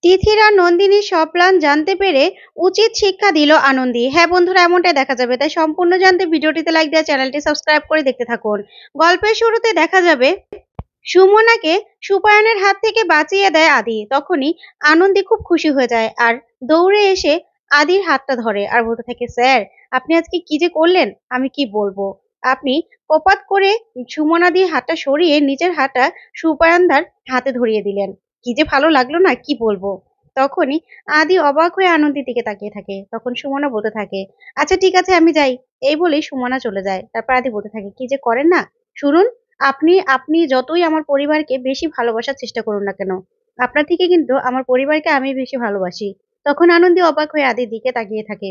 তিথির আর নন্দিনীর সব প্ল্যান জানতে পেরে উচিত শিক্ষা দিল আনন্দী। হ্যাঁ বন্ধুরা, এমনটাই দেখা যাবে। তাই সম্পূর্ণ জানতে ভিডিওটিতে লাইক দেওয়া, চ্যানেলটি সাবস্ক্রাইব করে দেখতে থাকুন। গল্পের শুরুতে দেখা যাবে সুমনাকে সুপায়নের হাত থেকে বাঁচিয়ে দেয় আদি। তখনই আনন্দী খুব খুশি হয়ে যায় আর দৌড়ে এসে আদির হাতটা ধরে আর বলতে থাকে, স্যার আপনি আজকে কি যে করলেন আমি কি বলবো। আপনি কপাত করে সুমনাদির হাতটা সরিয়ে নিজের হাতটা সুপায়নদার হাতে ধরিয়ে দিলেন। কি যে ভালো লাগলো না, কি বলবো। তখনই আদি অবাক হয়ে আনন্দের দিকে তাকিয়ে থাকে। তখন সুমনা বলতে থাকে, আচ্ছা ঠিক আছে আমি যাই। এই বলেই সুমনা চলে যায়। তারপর আদি বলতে থাকে, কি যে করেন না, শুনুন, আপনি আপনি যতই আমার পরিবারকে বেশি ভালোবাসার চেষ্টা করুন না কেন, আপনার থেকে কিন্তু আমার পরিবারকে আমি বেশি ভালোবাসি। তখন আনন্দী অবাক হয়ে আদির দিকে তাকিয়ে থাকে।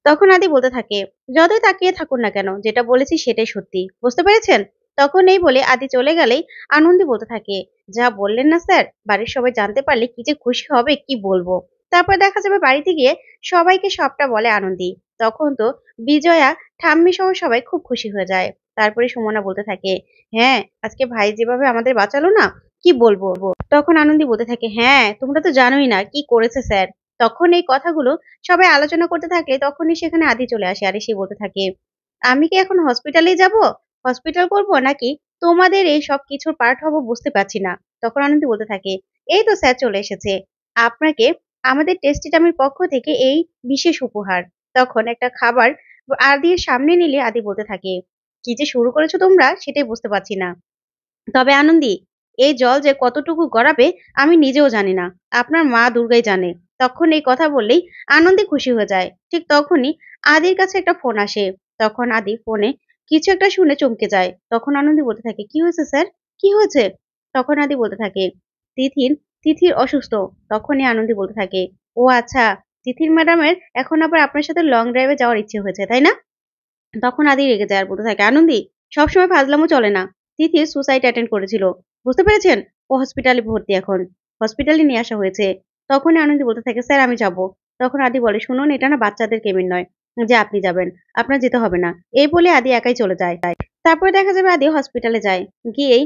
তখন আদি বলতে থাকে, যতই তাকিয়ে থাকুন না কেন, যেটা বলেছি সেটাই সত্যি, বুঝতে পেরেছেন। তখন এই বলে আদি চলে গেলেই আনন্দী বলতে থাকে, যা বললেন না স্যার, বাড়ির সবাই জানতে পারলে কি যে খুশি হবে কি বলবো। তারপর দেখা যাবে বাড়িতে গিয়ে সবাইকে সবটা বলে আনন্দী। তখন তো বিজয়া, ঠাম্মি সহ সবাই খুব খুশি হয়ে যায়। তারপরে সুমনা বলতে থাকে, হ্যাঁ আজকে ভাই যেভাবে আমাদের বাঁচালো না, কি বলবো। তখন আনন্দী বলতে থাকে, হ্যাঁ তোমরা তো জানোই না কি করেছে স্যার। তখন এই কথাগুলো সবাই আলোচনা করতে থাকলে তখনই সেখানে আদি চলে আসে আর এসে বলতে থাকে, আমি কি এখন হসপিটালেই যাব, হসপিটাল করব নাকি তোমাদের এই সব কিছুর পার্ট হব বুঝতে পারছি না। তখন আনন্দী বলতে থাকে, এই তো স্যার চলে এসেছে, আপনাকে আমাদের টেস্টিটামের পক্ষ থেকে এই বিশেষ উপহার। তখন একটা খাবার আদির সামনে নিলে আদি বলতে থাকে, কি যে শুরু করেছো তোমরা সেটাই বুঝতে পারছি না। তবে আনন্দী, এই জল যে কতটুকু গড়াবে আমি নিজেও জানি না, আপনার মা দুর্গাই জানে। তখন এই কথা বললেই আনন্দী খুশি হয়ে যায়। ঠিক তখনই আদির কাছে একটা ফোন আসে। তখন আদি ফোনে কিছু একটা শুনে চমকে যায়। তখন আনন্দী বলতে থাকে, কি হয়েছে স্যার, কি হয়েছে। তখন আদি বলতে থাকে, তিথির তিথির অসুস্থ। তখনই আনন্দী বলতে থাকে, ও আচ্ছা, তিথির ম্যাডামের এখন আবার আপনার সাথে লং ড্রাইভে যাওয়ার ইচ্ছে হয়েছে তাই না। তখন আদি রেগে যায় আর বলতে থাকে, আনন্দী সবসময় ফাজলামো চলে না। তিথি সুসাইড অ্যাটেন্ড করেছিল, বুঝতে পেরেছেন। ও হসপিটালে ভর্তি, এখন হসপিটালে নিয়ে আসা হয়েছে। তখনই আনন্দী বলতে থাকে, স্যার আমি যাব। তখন আদি বলে, শুনুন এটা না বাচ্চাদের কেবিন নয় যে আপনি যাবেন, আপনার যেতে হবে না। এই বলে আদি একাই চলে যায়। তারপরে দেখা যাবে আদি হসপিটালে যায়। গিয়েই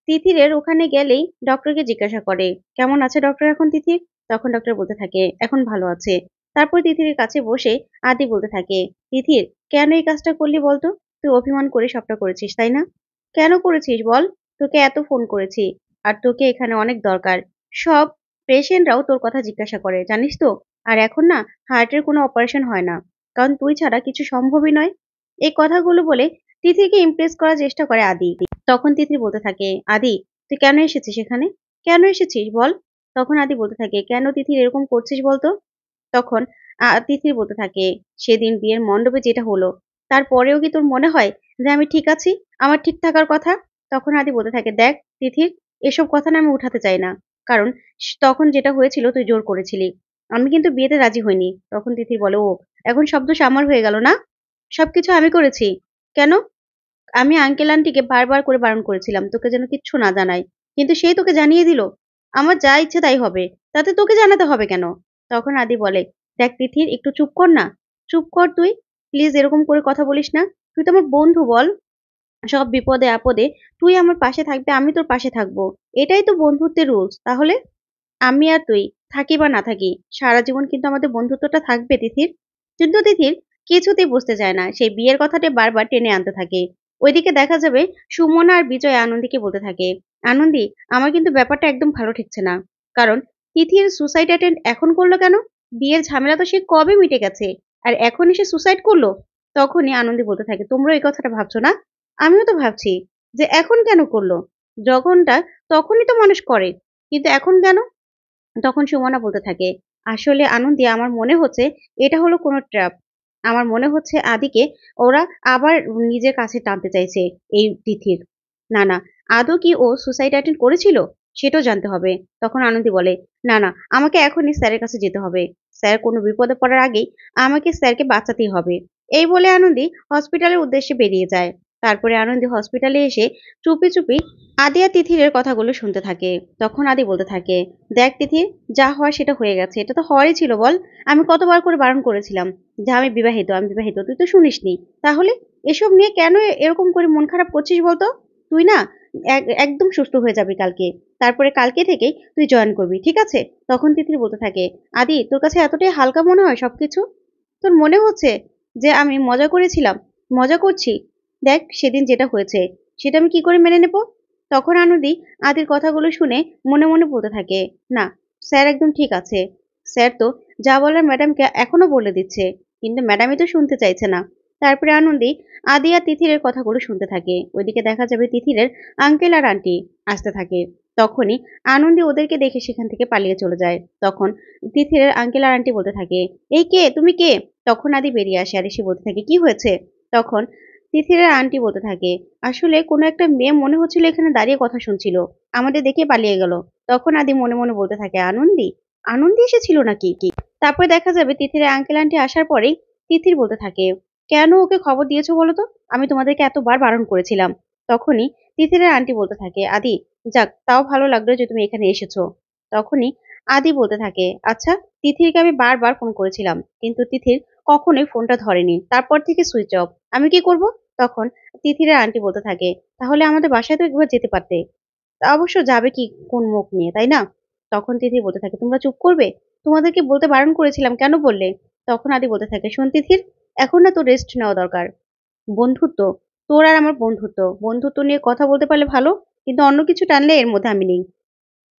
তিথিরের ওখানে গেলেই ডক্টরকে জিজ্ঞাসা করে, কেমন আছে ডক্টর এখন তিথির। তখন ডক্টর বলতে থাকে, এখন ভালো আছে। তারপর তিথিরের কাছে বসে আদি বলতে থাকে, তিথির কেন এই কাজটা করলি বলতো। তুই অভিমান করে সবটা করেছিস তাই না। কেন করেছিস বল। তোকে এত ফোন করেছি আর তোকে এখানে অনেক দরকার। সব পেশেন্টরাও তোর কথা জিজ্ঞাসা করে জানিস তো। আর এখন না হার্টের কোনো অপারেশন হয় না, কারণ তুই ছাড়া কিছু সম্ভবই নয়। এই কথাগুলো বলে তিথিকে ইমপ্রেস করার চেষ্টা করে আদি। তখন তিথি বলতে থাকে, আদি তুই কেন এসেছিস এখানে, কেন এসেছিস বল। তখন আদি বলতে থাকে, কেন তিথির এরকম করছিস বলতো। তখন তিথির বলতে থাকে, সেদিন বিয়ের মণ্ডপে যেটা হলো তারপরেও কি তোর মনে হয় যে আমি ঠিক আছি, আমার ঠিক থাকার কথা। তখন আদি বলতে থাকে, দেখ তিথির, এসব কথা না আমি উঠাতে চাই না, কারণ তখন যেটা হয়েছিল তুই জোর করেছিলি, আমি কিন্তু বিয়েতে রাজি হইনি। তখন তিথির বলে, ও এখন সব দোষ আমার হয়ে গেল না, সবকিছু আমি করেছি। কেন, আমি আঙ্কেল আন্টিকে বারবার করে বারণ করেছিলাম তোকে যেন কিচ্ছু না জানায়, কিন্তু সেই তোকে জানিয়ে দিল। আমার যা ইচ্ছে তাই হবে, তাতে তোকে জানাতে হবে কেন। তখন আদি বলে, দেখ তিথির একটু চুপ কর না, চুপ কর তুই, প্লিজ এরকম করে কথা বলিস না। তুই তো আমার বন্ধু বল, সব বিপদে আপদে তুই আমার পাশে থাকবি, আমি তোর পাশে থাকবো, এটাই তো বন্ধুত্বের রুলস। তাহলে আমি আর তুই থাকি বা না থাকি, সারা জীবন কিন্তু আমাদের বন্ধুত্বটা থাকবে তিথির। কিন্তু তিথির কিছুতেই বুঝতে চায় না, সেই বিয়ের কথাটা বারবার টেনে আনতে থাকে। ওইদিকে দেখা যাবে সুমনা আর বিজয় আনন্দীকে বলতে থাকে, আনন্দী আমার কিন্তু ব্যাপারটা একদম ভালো ঠেকছে না, কারণ তিথির সুসাইড অ্যাটেন্ড এখন করলো কেন, বিয়ের ঝামেলা তো সে কবে মিটে গেছে, আর এখন এসে সুসাইড করলো। তখনই আনন্দী বলতে থাকে, তোমরা এই কথাটা ভাবছো না, আমিও তো ভাবছি যে এখন কেন করলো, যখনটা তখনই তো মানুষ করে, কিন্তু এখন কেন। তখন সুমনা বলতে থাকে, আসলে আনন্দী আমার মনে হচ্ছে এটা হলো কোনো ট্র্যাপ। আমার মনে হচ্ছে আদিকে ওরা আবার নিজের কাছে টানতে চাইছে এই তিথির। না না, আদৌ কি ও সুসাইড অ্যাটেন্ড করেছিল সেটাও জানতে হবে। তখন আনন্দী বলে, না না, আমাকে এখনই স্যারের কাছে যেতে হবে, স্যার কোনো বিপদে পড়ার আগেই আমাকে স্যারকে বাঁচাতেই হবে। এই বলে আনন্দী হসপিটালের উদ্দেশ্যে বেরিয়ে যায়। তারপরে আনন্দী হসপিটালে এসে চুপি চুপি আদি আর তিথিরের কথাগুলো শুনতে থাকে। তখন আদি বলতে থাকে, দেখ তিথির, যা হওয়ার সেটা হয়ে গেছে, এটা তো হওয়ারই ছিল বল। আমি কতবার করে বারণ করেছিলাম যে আমি বিবাহিত, আমি বিবাহিত, তুই তো শুনিসনি। তাহলে এসব নিয়ে কেন এরকম করে মন খারাপ করছিস বলতো। তুই না একদম সুস্থ হয়ে যাবি কালকে। তারপরে কালকে থেকেই তুই জয়েন করবি, ঠিক আছে? তখন তিথির বলতে থাকে, আদি তোর কাছে এতটাই হালকা মনে হয় সবকিছু? তোর মনে হচ্ছে যে আমি মজা করেছিলাম, মজা করছি? দেখ সেদিন যেটা হয়েছে সেটা আমি কি করে মেনে নেব? তখন আনন্দি আদির কথাগুলো শুনে মনে মনে বলতে থাকে, না স্যার একদম ঠিক আছে। স্যার তো যা বলার ম্যাডামকে এখনো বলে দিচ্ছে, কিন্তু ম্যাডামই তো শুনতে চাইছে না। তারপরে আনন্দি আদি আর তিথিরের কথাগুলো শুনতে থাকে। ওইদিকে দেখা যাবে তিথিরের আঙ্কেল আর আন্টি আসতে থাকে। তখনই আনন্দি ওদেরকে দেখে সেখান থেকে পালিয়ে চলে যায়। তখন তিথিরের আঙ্কেল আর আন্টি বলতে থাকে, এই কে, তুমি কে? তখন আদি বেরিয়ে আসে আর এসে বলতে থাকে, কি হয়েছে? তখন তিথিরের আন্টি বলতে থাকে, আসলে কোনো একটা মেয়ে মনে হচ্ছিল এখানে দাঁড়িয়ে কথা শুনছিল, আমাদের দেখে পালিয়ে গেল। তখন আদি মনে মনে বলতে থাকে, আনন্দি, আনন্দি এসেছিল নাকি কি? তারপরে দেখা যাবে তিথিরের আঙ্কেল আন্টি আসার পরেই তিথির বলতে থাকে, কেন ওকে খবর দিয়েছো বলো তো? আমি তোমাদেরকে এতবার বারণ করেছিলাম। তখনই তিথিরের আন্টি বলতে থাকে, আদি যাক তাও ভালো লাগলো যে তুমি এখানে এসেছো। তখনই আদি বলতে থাকে, আচ্ছা তিথিরকে আমি বারবার ফোন করেছিলাম, কিন্তু তিথির কখনোই ফোনটা ধরেনি, তারপর থেকে সুইচ অফ। আমি কি করব? তখন তিথিরের আন্টি বলতে থাকে, তাহলে আমাদের বাসায় তো একবার যেতে পারতে। তা অবশ্য যাবে কি কোন মুখ নিয়ে, তাই না? তখন তিথি বলতে থাকে, তোমরা চুপ করবে? তোমাদেরকে বলতে বারণ করেছিলাম, কেন বললে? তখন আদি বলতে থাকে, শোন তিথির, এখন না তোর রেস্ট নেওয়া দরকার। বন্ধুত্ব, তোর আর আমার বন্ধুত্ব, বন্ধুত্ব নিয়ে কথা বলতে পারলে ভালো, কিন্তু অন্য কিছু টানলে এর মধ্যে আমি নেই।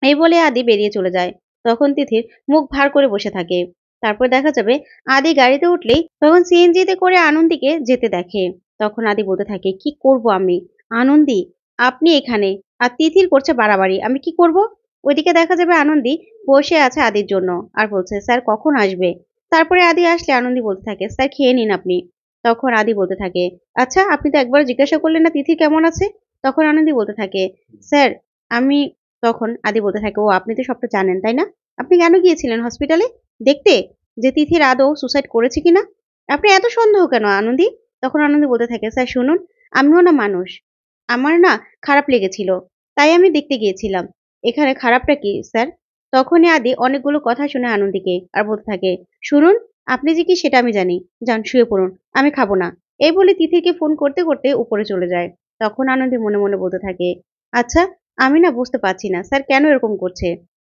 এই বলে আদি বেরিয়ে চলে যায়। তখন তিথির মুখ ভার করে বসে থাকে। তারপর দেখা যাবে আদি গাড়িতে উঠলেই তখন সিএনজিতে করে আনন্দীকে যেতে দেখে। তখন আদি বলতে থাকে, কি করব আমি? আনন্দী, আপনি এখানে আর তিথির করছে বাড়াবাড়ি, আমি কি করব? ওইদিকে দেখা যাবে আনন্দী বসে আছে আদির জন্য আর বলছে, স্যার কখন আসবে? তারপরে আদি আসলে আনন্দী বলতে থাকে, স্যার খেয়ে নিন আপনি। তখন আদি বলতে থাকে, আচ্ছা আপনি তো একবার জিজ্ঞাসা করলেন না তিথি কেমন আছে? তখন আনন্দী বলতে থাকে, স্যার আমি তখন আদি বলতে থাকে, ও আপনি তো সবটা জানেন তাই না? আপনি কেন গিয়েছিলেন হসপিটালে দেখতে যে তিথির আদৌ সুসাইড করেছে কিনা? আপনি এত সন্দেহ কেন আনন্দী? তখন আনন্দী বলতে থাকে, স্যার শুনুন, আমিও না মানুষ, আমার না খারাপ লেগেছিল, তাই আমি দেখতে গিয়েছিলাম। এখানে খারাপটা কি স্যার? তখনই আদি অনেকগুলো কথা শুনে আনন্দীকে আর বলতে থাকে, শুনুন, আপনি যে কি সেটা আমি জানি, যান শুয়ে পড়ুন, আমি খাবো না। এই বলে তিথিকে ফোন করতে করতে উপরে চলে যায়। তখন আনন্দী মনে মনে বলতে থাকে, আচ্ছা আমি না বুঝতে পারছি না স্যার কেন এরকম করছে।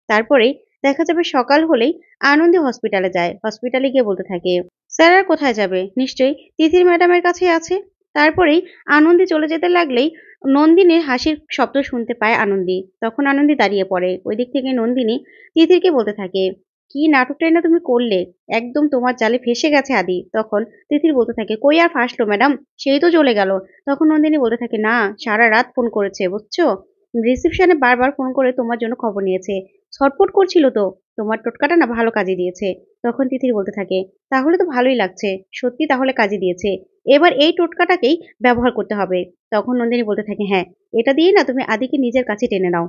তারপরেই দেখা যাবে সকাল হলেই আনন্দী হসপিটালে যায়। হসপিটালে গিয়ে বলতে থাকে, স্যার আর কোথায় যাবে, নিশ্চয়ই তিথির ম্যাডামের কাছেই আছে। তারপরেই আনন্দী চলে যেতে লাগলেই নন্দিনীর হাসির শব্দ শুনতে পায় আনন্দী। তখন আনন্দী দাঁড়িয়ে পড়ে। ওই দিক থেকে নন্দিনী তিথিরকে বলতে থাকে, কি নাটকটাই না তুমি করলে, একদম তোমার জালে ফেসে গেছে আদি। তখন তিথির বলতে থাকে, কই আর ফাঁসলো ম্যাডাম, সেই তো চলে গেল। তখন নন্দিনী বলতে থাকে, না সারা রাত ফোন করেছে বুঝছো, রিসেপশনে বারবার ফোন করে তোমার জন্য খবর নিয়েছে, ছটফট করছিল তো, তোমার টোটকাটা না ভালো কাজে দিয়েছে। তখন তিথির বলতে থাকে, তাহলে তো ভালোই লাগছে, সত্যি তাহলে কাজে দিয়েছে, এবার এই টোটকাটাকেই ব্যবহার করতে হবে। তখন নন্দিনী বলতে থাকে, হ্যাঁ এটা দিয়ে না তুমি আদিকে নিজের কাছে টেনে নাও,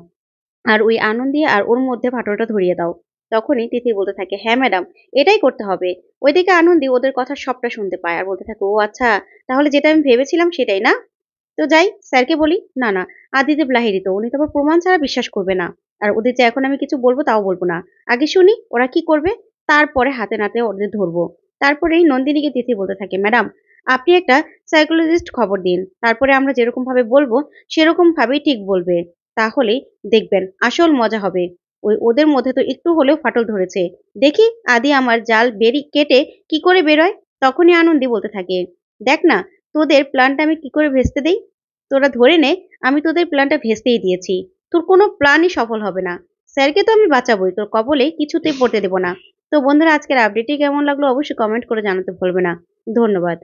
আর ওই আনন্দী আর ওর মধ্যে ফাটলটা ধরিয়ে দাও। তখনই তিথি বলতে থাকে, হ্যাঁ ম্যাডাম এটাই করতে হবে। ওইদিকে আনন্দী ওদের কথা সবটা শুনতে পায় আর বলতে থাকে, ও আচ্ছা, তাহলে যেটা আমি ভেবেছিলাম সেটাই না? তো যাই স্যারকে বলি। না না, আদিদেব লাহিড়ী তো, উনি তো আবার প্রমাণ ছাড়া বিশ্বাস করবে না। আর ওদের যে এখন আমি কিছু বলবো তাও বলবো না, আগে শুনি ওরা কি করবে, তারপরে হাতে নাতে ওদের ধরবো। তারপরেই নন্দিনীকে তিথি বলতে থাকে, ম্যাডাম আপনি একটা সাইকোলজিস্ট খবর দিন, তারপরে আমরা যেরকম ভাবে বলবো সেরকম ভাবেই ঠিক বলবে, তাহলেই দেখবেন আসল মজা হবে। ওই ওদের মধ্যে তো একটু হলেও ফাটল ধরেছে, দেখি আদি আমার জাল বেরি কেটে কি করে বেরোয়। তখনই আনন্দী বলতে থাকে, দেখ না তোদের প্ল্যানটা আমি কি করে ভেস্তে দেই, তোরা ধরে নে আমি তোদের প্ল্যানটা ভেস্তেই দিয়েছি, তোর কোনো প্ল্যানই সফল হবে না। স্যারকে তো আমি বাঁচাবোই, তোর কবলে কিছুতেই পড়তে দেবো না। তো বন্ধুরা আজকের আপডেটটি কেমন লাগলো অবশ্যই কমেন্ট করে জানাতে ভুলবে না। ধন্যবাদ।